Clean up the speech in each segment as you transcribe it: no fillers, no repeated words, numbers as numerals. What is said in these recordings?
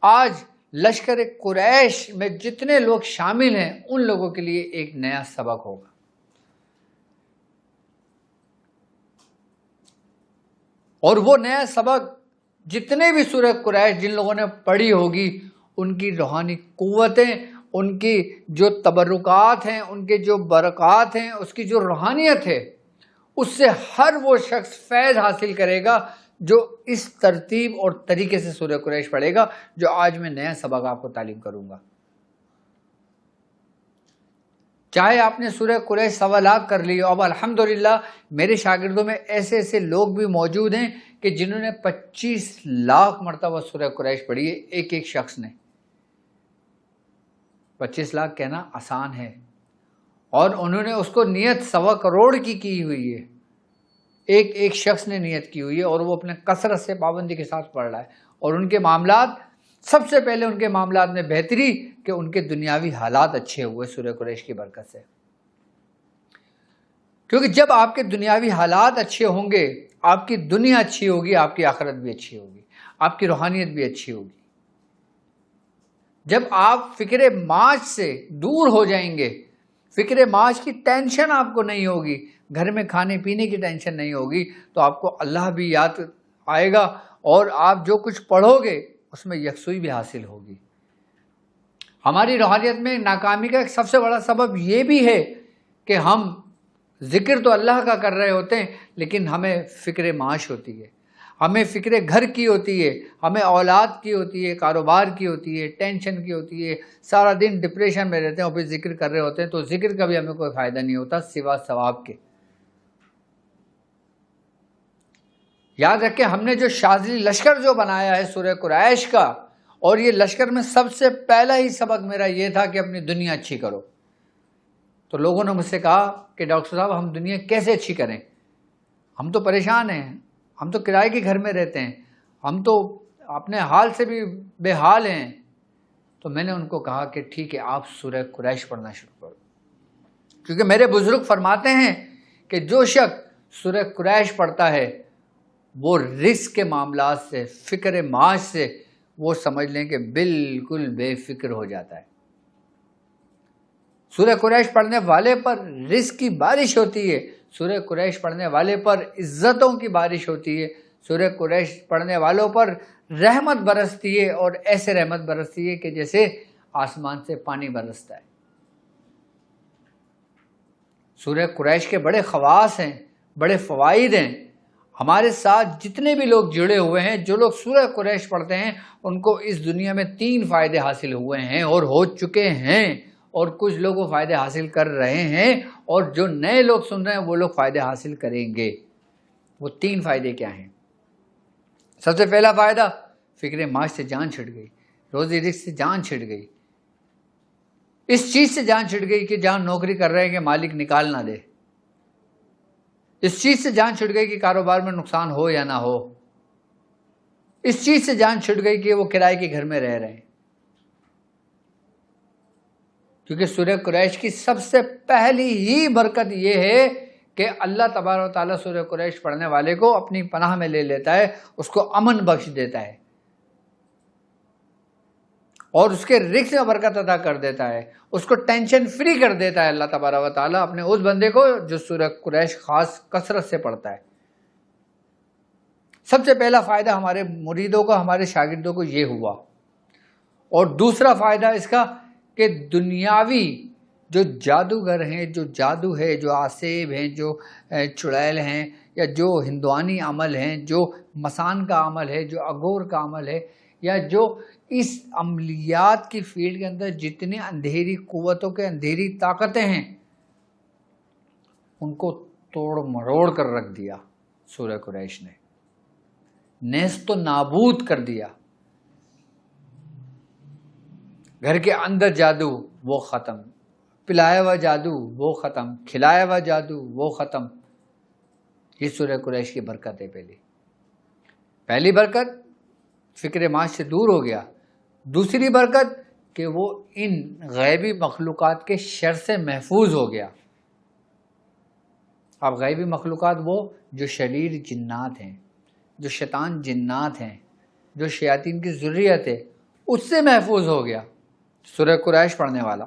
آج لشکر قریش میں جتنے لوگ شامل ہیں ان لوگوں کے لیے ایک نیا سبق ہوگا. اور وہ نیا سبق جتنے بھی سورہ قریش جن لوگوں نے پڑھی ہوگی ان کی روحانی قوتیں، ان کی جو تبرکات ہیں، ان کے جو برکات ہیں، اس کی جو روحانیت ہے، اس سے ہر وہ شخص فیض حاصل کرے گا جو اس ترتیب اور طریقے سے سورہ قریش پڑھے گا جو آج میں نیا سبق آپ کو تعلیم کروں گا. چاہے آپ نے سورہ قریش 1.25 لاکھ کر لی، اب الحمدللہ میرے شاگردوں میں ایسے ایسے لوگ بھی موجود ہیں کہ جنہوں نے 25 لاکھ مرتبہ سورہ قریش پڑھی ہے ایک ایک شخص نے. 25 لاکھ کہنا آسان ہے، اور انہوں نے اس کو نیت 1.25 کروڑ کی ہوئی ہے. ایک ایک شخص نے نیت کی ہوئی ہے اور وہ اپنے کثرت سے پابندی کے ساتھ پڑھ رہا ہے. اور ان کے معاملات، سب سے پہلے ان کے معاملات میں بہتری کہ ان کے دنیاوی حالات اچھے ہوئے سورہ قریش کی برکت سے. کیونکہ جب آپ کے دنیاوی حالات اچھے ہوں گے، آپ کی دنیا اچھی ہوگی، آپ کی آخرت بھی اچھی ہوگی، آپ کی روحانیت بھی اچھی ہوگی. جب آپ فکر معاش سے دور ہو جائیں گے، فکر معاش کی ٹینشن آپ کو نہیں ہوگی، گھر میں کھانے پینے کی ٹینشن نہیں ہوگی، تو آپ کو اللہ بھی یاد آئے گا اور آپ جو کچھ پڑھو گے اس میں یکسوئی بھی حاصل ہوگی. ہماری روحانیت میں ناکامی کا ایک سب سے بڑا سبب یہ بھی ہے کہ ہم ذکر تو اللہ کا کر رہے ہوتے ہیں لیکن ہمیں فکر معاش ہوتی ہے، ہمیں فکر گھر کی ہوتی ہے، ہمیں اولاد کی ہوتی ہے، کاروبار کی ہوتی ہے، ٹینشن کی ہوتی ہے، سارا دن ڈپریشن میں رہتے ہیں اور پھر ذکر کر رہے ہوتے ہیں، تو ذکر کا بھی ہمیں کوئی فائدہ نہیں ہوتا سوا ثواب کے. یاد رکھیں، ہم نے جو شاذلی لشکر جو بنایا ہے سورہ قریش کا، اور یہ لشکر میں سب سے پہلا ہی سبق میرا یہ تھا کہ اپنی دنیا اچھی کرو. تو لوگوں نے مجھ سے کہا کہ ڈاکٹر صاحب ہم دنیا کیسے اچھی کریں، ہم تو پریشان ہیں، ہم تو کرائے کے گھر میں رہتے ہیں، ہم تو اپنے حال سے بھی بے حال ہیں. تو میں نے ان کو کہا کہ ٹھیک ہے، آپ سورہ قریش پڑھنا شروع کرو. کیونکہ میرے بزرگ فرماتے ہیں کہ جو شخص سورہ قریش پڑھتا ہے وہ رزق کے معاملات سے، فکر معاش سے، وہ سمجھ لیں کہ بالکل بے فکر ہو جاتا ہے. سورہ قریش پڑھنے والے پر رزق کی بارش ہوتی ہے، سورہ قریش پڑھنے والے پر عزتوں کی بارش ہوتی ہے، سورہ قریش پڑھنے والوں پر رحمت برستی ہے، اور ایسے رحمت برستی ہے کہ جیسے آسمان سے پانی برستا ہے. سورہ قریش کے بڑے خواص ہیں، بڑے فوائد ہیں. ہمارے ساتھ جتنے بھی لوگ جڑے ہوئے ہیں، جو لوگ سورہ قریش پڑھتے ہیں، ان کو اس دنیا میں 3 فائدے حاصل ہوئے ہیں اور ہو چکے ہیں، اور کچھ لوگ وہ فائدے حاصل کر رہے ہیں، اور جو نئے لوگ سن رہے ہیں وہ لوگ فائدے حاصل کریں گے. وہ 3 فائدے کیا ہیں؟ سب سے پہلا فائدہ، فکر معاش سے جان چھٹ گئی، روزی رزق سے جان چھٹ گئی. اس چیز سے جان چھٹ گئی کہ جہاں نوکری کر رہے ہیں کہ مالک نکال نہ دے. اس چیز سے جان چھٹ گئی کہ کاروبار میں نقصان ہو یا نہ ہو. اس چیز سے جان چھٹ گئی کہ وہ کرائے کے گھر میں رہ رہے ہیں. کیونکہ سورہ قریش کی سب سے پہلی ہی برکت یہ ہے کہ اللہ تبارک و تعالیٰ سورہ قریش پڑھنے والے کو اپنی پناہ میں لے لیتا ہے، اس کو امن بخش دیتا ہے، اور اس کے رزق میں برکت عطا کر دیتا ہے، اس کو ٹینشن فری کر دیتا ہے اللہ تبارک و تعالیٰ اپنے اس بندے کو جو سورہ قریش خاص کثرت سے پڑھتا ہے. سب سے پہلا فائدہ ہمارے مریدوں کا، ہمارے شاگردوں کو یہ ہوا. اور دوسرا فائدہ اس کا کہ دنیاوی جو جادوگر ہیں، جو جادو ہے، جو آسیب ہیں، جو چڑیل ہیں، یا جو ہندوانی عمل ہیں، جو مسان کا عمل ہے، جو اگور کا عمل ہے، یا جو اس عملیات کی فیلڈ کے اندر جتنی اندھیری قوتوں کے اندھیری طاقتیں ہیں، ان کو توڑ مروڑ کر رکھ دیا سورہ قریش نے، نیست و نابود کر دیا. گھر کے اندر جادو وہ ختم، پلایا ہوا جادو وہ ختم، کھلایا ہوا جادو وہ ختم. یہ سورہ قریش کی برکت ہے. پہلی برکت فکر معاش سے دور ہو گیا. دوسری برکت کہ وہ ان غیبی مخلوقات کے شر سے محفوظ ہو گیا. اب غیبی مخلوقات وہ جو شریر جنات ہیں، جو شیطان جنات ہیں، جو شیاطین کی ذریت ہے، اس سے محفوظ ہو گیا سورہ قریش پڑھنے والا.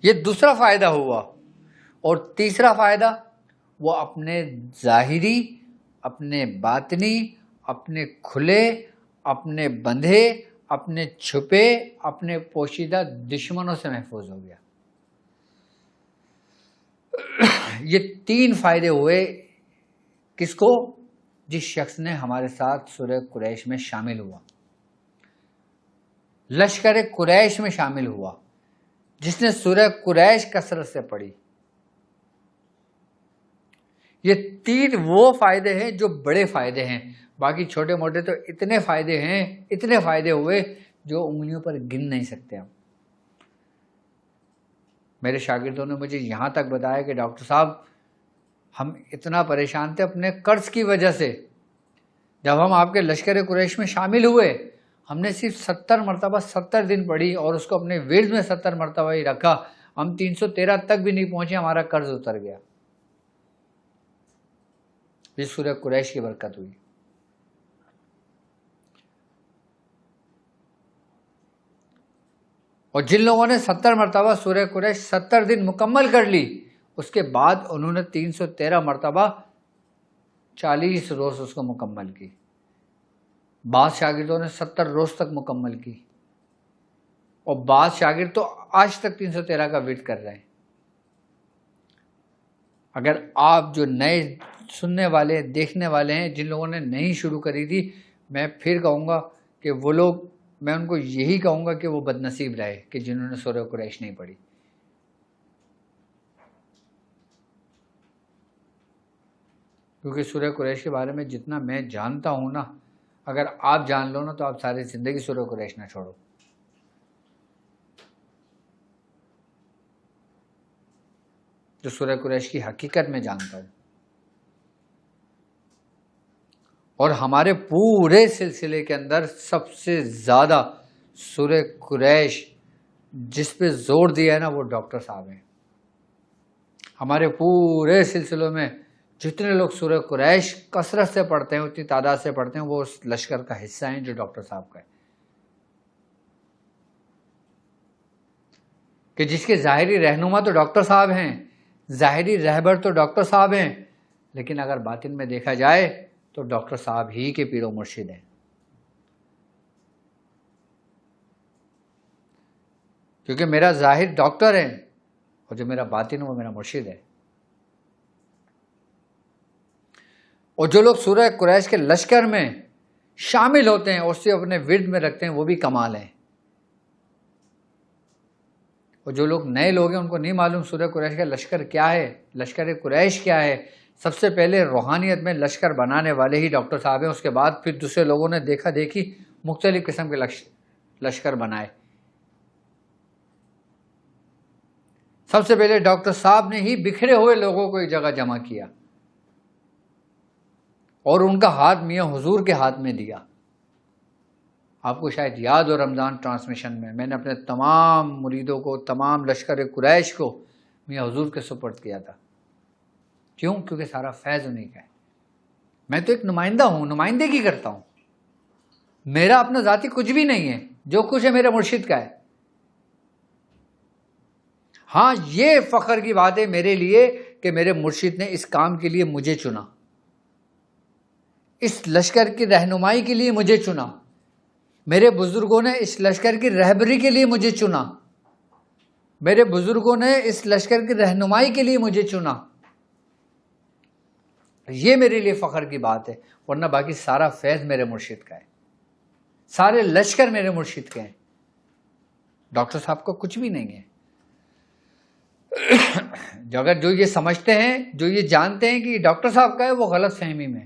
یہ دوسرا فائدہ ہوا. اور تیسرا فائدہ، وہ اپنے ظاہری، اپنے باطنی، اپنے کھلے، اپنے بندھے، اپنے چھپے، اپنے پوشیدہ دشمنوں سے محفوظ ہو گیا. یہ 3 فائدے ہوئے کس کو؟ جس شخص نے ہمارے ساتھ سورہ قریش میں شامل ہوا، لشکر قریش میں شامل ہوا، جس نے سورہ قریش کثرت سے پڑھی. یہ 3 وہ فائدے ہیں جو بڑے فائدے ہیں. باقی چھوٹے موٹے تو اتنے فائدے ہیں، اتنے فائدے ہوئے جو انگلیوں پر گن نہیں سکتے ہم. میرے شاگردوں نے مجھے یہاں تک بتایا کہ ڈاکٹر صاحب ہم اتنا پریشان تھے اپنے قرض کی وجہ سے، جب ہم آپ کے لشکر قریش میں شامل ہوئے ہم نے صرف 70 مرتبہ 70 دن پڑھی اور اس کو اپنے ورد میں 70 مرتبہ ہی رکھا، ہم 313 تک بھی نہیں پہنچے، ہمارا قرض اتر گیا. یہ سورہ قریش کی برکت ہوئی. اور جن لوگوں نے 70 مرتبہ سورہ قریش 70 دن مکمل کر لی، اس کے بعد انہوں نے 313 مرتبہ 40 روز اس کو مکمل کی. بعض شاگردوں نے 70 روز تک مکمل کی، اور بعض شاگرد تو آج تک 313 کا ورد کر رہے ہیں. اگر آپ جو نئے سننے والے، دیکھنے والے ہیں، جن لوگوں نے نہیں شروع کری تھی، میں پھر کہوں گا کہ وہ لوگ، میں ان کو یہی کہوں گا کہ وہ بد نصیب رہے کہ جنہوں نے سورہ قریش نہیں پڑھی. کیونکہ سورہ قریش کے بارے میں جتنا میں جانتا ہوں نا، اگر آپ جان لو نا تو آپ ساری زندگی سورہ قریش نہ چھوڑو. جو سورہ قریش کی حقیقت میں جانتا ہوں. اور ہمارے پورے سلسلے کے اندر سب سے زیادہ سورہ قریش جس پہ زور دیا ہے نا، وہ ڈاکٹر صاحب ہیں. ہمارے پورے سلسلوں میں جتنے لوگ سورہ قریش کثرت سے پڑھتے ہیں، اتنی تعداد سے پڑھتے ہیں، وہ اس لشکر کا حصہ ہیں جو ڈاکٹر صاحب کا ہے. کہ جس کے ظاہری رہنما تو ڈاکٹر صاحب ہیں، ظاہری رہبر تو ڈاکٹر صاحب ہیں، لیکن اگر باطن میں دیکھا جائے تو ڈاکٹر صاحب ہی کے پیر و مرشد ہیں. کیونکہ میرا ظاہر ڈاکٹر ہے اور جو میرا باطن ہے وہ میرا مرشد ہے. اور جو لوگ سورہ قریش کے لشکر میں شامل ہوتے ہیں اور اسے اپنے ورد میں رکھتے ہیں، وہ بھی کمال ہیں. اور جو لوگ نئے لوگ ہیں ان کو نہیں معلوم سورہ قریش کا لشکر کیا ہے، لشکر قریش کیا ہے. سب سے پہلے روحانیت میں لشکر بنانے والے ہی ڈاکٹر صاحب ہیں. اس کے بعد پھر دوسرے لوگوں نے دیکھا دیکھی مختلف قسم کے لشکر بنائے. سب سے پہلے ڈاکٹر صاحب نے ہی بکھرے ہوئے لوگوں کو ایک جگہ جمع کیا اور ان کا ہاتھ میاں حضور کے ہاتھ میں دیا. آپ کو شاید یاد ہو رمضان ٹرانسمیشن میں نے اپنے تمام مریدوں کو، تمام لشکر قریش کو میاں حضور کے سپرد کیا تھا. کیوں؟ کیونکہ سارا فیض انہیں کا ہے. میں تو ایک نمائندہ ہوں، نمائندگی کرتا ہوں. میرا اپنا ذاتی کچھ بھی نہیں ہے، جو کچھ ہے میرے مرشد کا ہے. ہاں یہ فخر کی بات ہے میرے لیے کہ میرے مرشد نے اس کام کے لیے مجھے چنا، اس لشکر کی رہنمائی کے لیے مجھے چنا، میرے بزرگوں نے اس لشکر کی رہبری کے لیے مجھے چنا، میرے بزرگوں نے اس لشکر کی رہنمائی کے لیے مجھے چنا. یہ میرے لیے فخر کی بات ہے. ورنہ باقی سارا فیض میرے مرشد کا ہے، سارے لشکر میرے مرشد کے ہیں. ڈاکٹر صاحب کا کچھ بھی نہیں ہے. جو یہ سمجھتے ہیں، جو یہ جانتے ہیں کہ یہ ڈاکٹر صاحب کا ہے، وہ غلط فہمی میں.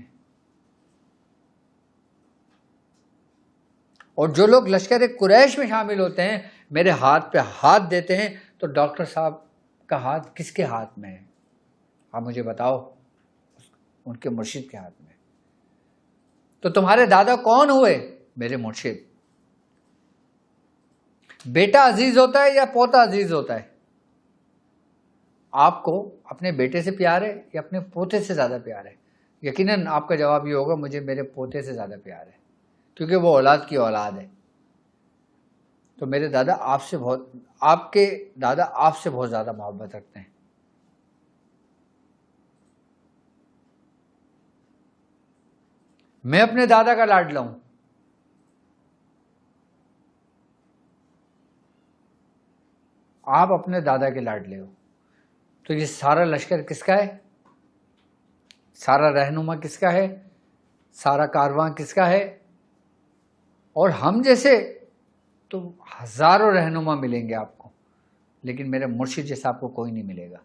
اور جو لوگ لشکر قریش میں شامل ہوتے ہیں، میرے ہاتھ پہ ہاتھ دیتے ہیں، تو ڈاکٹر صاحب کا ہاتھ کس کے ہاتھ میں ہے؟ آپ مجھے بتاؤ. ان کے مرشد کے ہاتھ میں. تو تمہارے دادا کون ہوئے؟ میرے مرشد. بیٹا عزیز ہوتا ہے یا پوتا عزیز ہوتا ہے؟ آپ کو اپنے بیٹے سے پیار ہے یا اپنے پوتے سے زیادہ پیار ہے؟ یقیناً آپ کا جواب یہ ہوگا مجھے میرے پوتے سے زیادہ پیار ہے. کیونکہ وہ اولاد کی اولاد ہے. تو میرے دادا آپ کے دادا آپ سے بہت زیادہ محبت رکھتے ہیں. میں اپنے دادا کا لاڈلا ہوں. آپ اپنے دادا کے لاڈلے ہو. تو یہ سارا لشکر کس کا ہے؟ سارا رہنما کس کا ہے؟ سارا کارواں کس کا ہے؟ اور ہم جیسے تو ہزاروں رہنما ملیں گے آپ کو، لیکن میرے مرشد جیسا آپ کو کوئی نہیں ملے گا.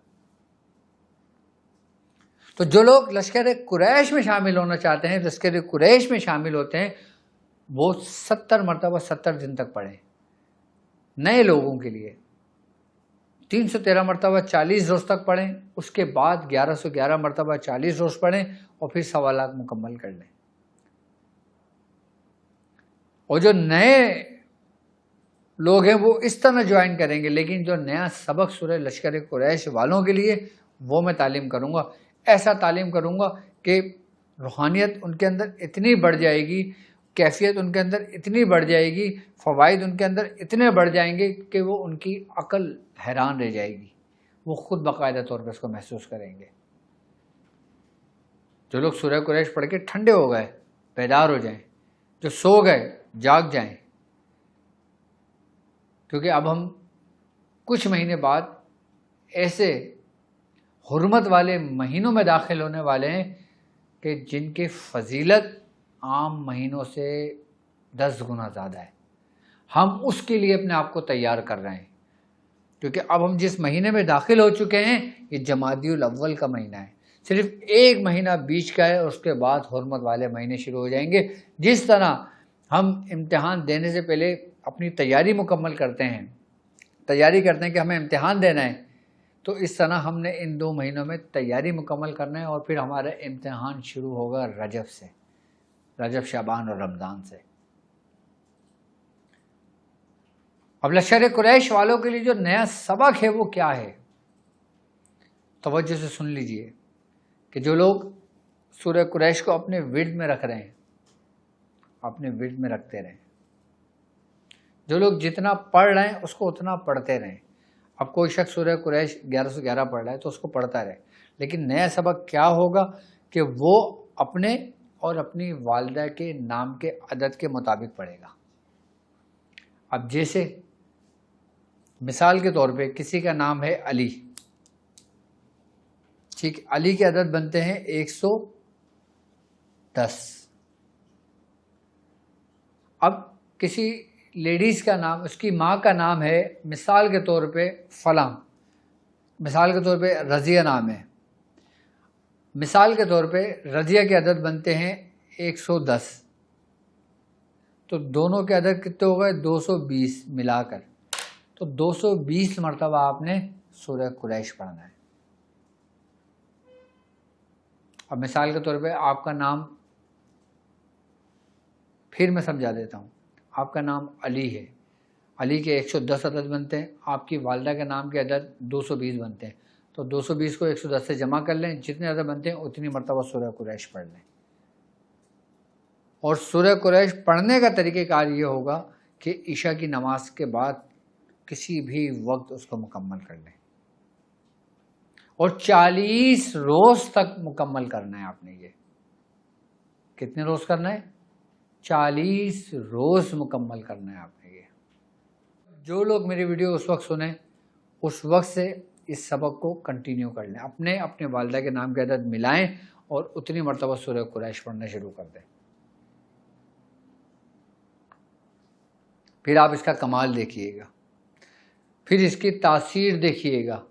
تو جو لوگ لشکر قریش میں شامل ہونا چاہتے ہیں، لشکر قریش میں شامل ہوتے ہیں، وہ 70 مرتبہ 70 دن تک پڑھیں. نئے لوگوں کے لیے 313 مرتبہ 40 روز تک پڑھیں، اس کے بعد 1111 مرتبہ 40 روز پڑھیں، اور پھر 1.25 لاکھ مکمل کر لیں. اور جو نئے لوگ ہیں وہ اس طرح جوائن کریں گے، لیکن جو نیا سبق سورہ لشکر قریش والوں کے لیے وہ میں تعلیم کروں گا. ایسا تعلیم کروں گا کہ روحانیت ان کے اندر اتنی بڑھ جائے گی، کیفیت ان کے اندر اتنی بڑھ جائے گی، فوائد ان کے اندر اتنے بڑھ جائیں گے کہ وہ ان کی عقل حیران رہ جائے گی. وہ خود باقاعدہ طور پر اس کو محسوس کریں گے. جو لوگ سورہ قریش پڑھ کے ٹھنڈے ہو گئے، بیدار ہو جائیں، جو سو گئے جاگ جائیں. کیونکہ اب ہم کچھ مہینے بعد ایسے حرمت والے مہینوں میں داخل ہونے والے ہیں کہ جن کی فضیلت عام مہینوں سے 10 گنا زیادہ ہے. ہم اس کے لیے اپنے آپ کو تیار کر رہے ہیں، کیونکہ اب ہم جس مہینے میں داخل ہو چکے ہیں یہ جمادی الاول کا مہینہ ہے. صرف ایک مہینہ بیچ کا ہے، اور اس کے بعد حرمت والے مہینے شروع ہو جائیں گے. جس طرح ہم امتحان دینے سے پہلے اپنی تیاری مکمل کرتے ہیں کہ ہمیں امتحان دینا ہے، تو اس طرح ہم نے ان 2 مہینوں میں تیاری مکمل کرنا ہے. اور پھر ہمارا امتحان شروع ہوگا رجب شعبان اور رمضان سے. اب لشکر قریش والوں کے لیے جو نیا سبق ہے وہ کیا ہے؟ توجہ سے سن لیجئے کہ جو لوگ سورہ قریش کو اپنے ورد میں رکھ رہے ہیں، اپنے ورد میں رکھتے رہیں. جو لوگ جتنا پڑھ رہے ہیں اس کو اتنا پڑھتے رہیں. اب کوئی شخص سورہ قریش 1111 پڑھ رہا ہے تو اس کو پڑھتا رہے، لیکن نیا سبق کیا ہوگا کہ وہ اپنے اور اپنی والدہ کے نام کے عدد کے مطابق پڑھے گا. اب جیسے مثال کے طور پہ کسی کا نام ہے علی، ٹھیک، علی کے عدد بنتے ہیں 110. اب کسی لیڈیز کا نام، اس کی ماں کا نام ہے مثال کے طور پہ فلاں، مثال کے طور پہ رضیہ نام ہے، مثال کے طور پہ رضیہ کے عدد بنتے ہیں 110. تو دونوں کے عدد کتنے ہو گئے؟ 220 ملا کر. تو 220 مرتبہ آپ نے سورہ قریش پڑھنا ہے. اب مثال کے طور پہ آپ کا نام، پھر میں سمجھا دیتا ہوں، آپ کا نام علی ہے، علی کے 110 عدد بنتے ہیں، آپ کی والدہ کے نام کے عدد 220 بنتے ہیں. تو 220 کو 110 سے جمع کر لیں، جتنے عدد بنتے ہیں اتنی مرتبہ سورہ قریش پڑھ لیں. اور سورہ قریش پڑھنے کا طریقہ کار یہ ہوگا کہ عشاء کی نماز کے بعد کسی بھی وقت اس کو مکمل کر لیں، اور 40 روز تک مکمل کرنا ہے آپ نے. یہ کتنے روز کرنا ہے؟ 40 روز مکمل کرنا ہے آپ نے. یہ جو لوگ میری ویڈیو اس وقت سنیں، اس وقت سے اس سبق کو کنٹینیو کر لیں، اپنے والدہ کے نام کے عدد ملائیں اور اتنی مرتبہ سورہ قریش پڑھنا شروع کر دیں. پھر آپ اس کا کمال دیکھیے گا، پھر اس کی تاثیر دیکھیے گا،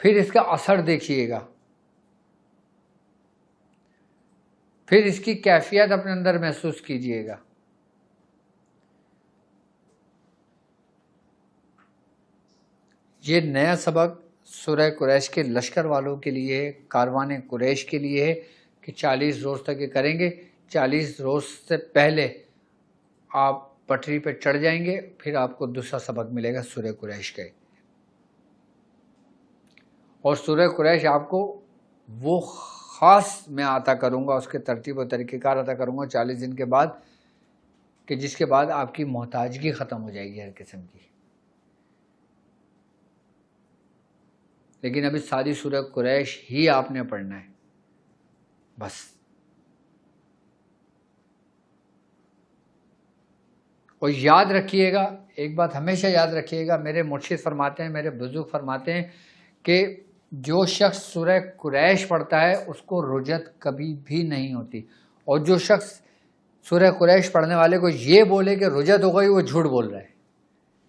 پھر اس کا اثر دیکھیے گا، پھر اس کی کیفیت اپنے اندر محسوس کیجیے گا. یہ نیا سبق سورہ قریش کے لشکر والوں کے لیے ہے، کاروان قریش کے لیے ہے کہ 40 روز تک یہ کریں گے. 40 روز سے پہلے آپ پٹری پہ چڑھ جائیں گے، پھر آپ کو دوسرا سبق ملے گا سورہ قریش کا. اور سورہ قریش آپ کو وہ خاص میں عطا کروں گا، اس کے ترتیب و طریقہ کار عطا کروں گا 40 دن کے بعد، کہ جس کے بعد آپ کی محتاجگی ختم ہو جائے گی ہر قسم کی. لیکن ابھی ساری سورہ قریش ہی آپ نے پڑھنا ہے بس. اور یاد رکھیے گا، ایک بات ہمیشہ یاد رکھیے گا، میرے مرشد فرماتے ہیں، میرے بزرگ فرماتے ہیں کہ جو شخص سورہ قریش پڑھتا ہے اس کو رجت کبھی بھی نہیں ہوتی، اور جو شخص سورہ قریش پڑھنے والے کو یہ بولے کہ رجت ہو گئی، وہ جھوٹ بول رہا ہے.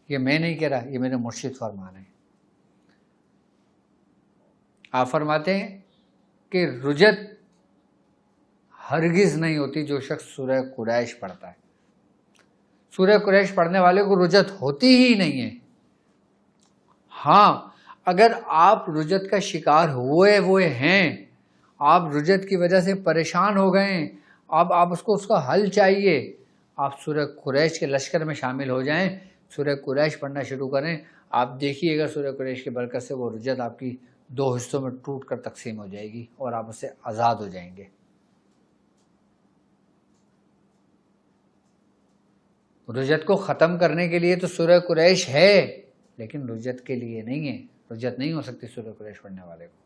یہ میں نہیں کہہ رہا، یہ میرے مرشد فرما رہے ہیں. آپ فرماتے ہیں کہ رجت ہرگز نہیں ہوتی جو شخص سورہ قریش پڑھتا ہے. سورہ قریش پڑھنے والے کو رجت ہوتی ہی نہیں ہے. ہاں اگر آپ رجت کا شکار ہوئے ہیں، آپ رجت کی وجہ سے پریشان ہو گئے ہیں، آپ اس کا حل چاہیے، آپ سورہ قریش کے لشکر میں شامل ہو جائیں، سورہ قریش پڑھنا شروع کریں. آپ دیکھیے گا سورہ قریش کی برکت سے وہ رجت آپ کی 2 حصوں میں ٹوٹ کر تقسیم ہو جائے گی اور آپ اس سے آزاد ہو جائیں گے. رجت کو ختم کرنے کے لیے تو سورہ قریش ہے، لیکن رجت کے لیے نہیں ہے. رجت نہیں ہو سکتی سورہ قریش پڑھنے والے کو.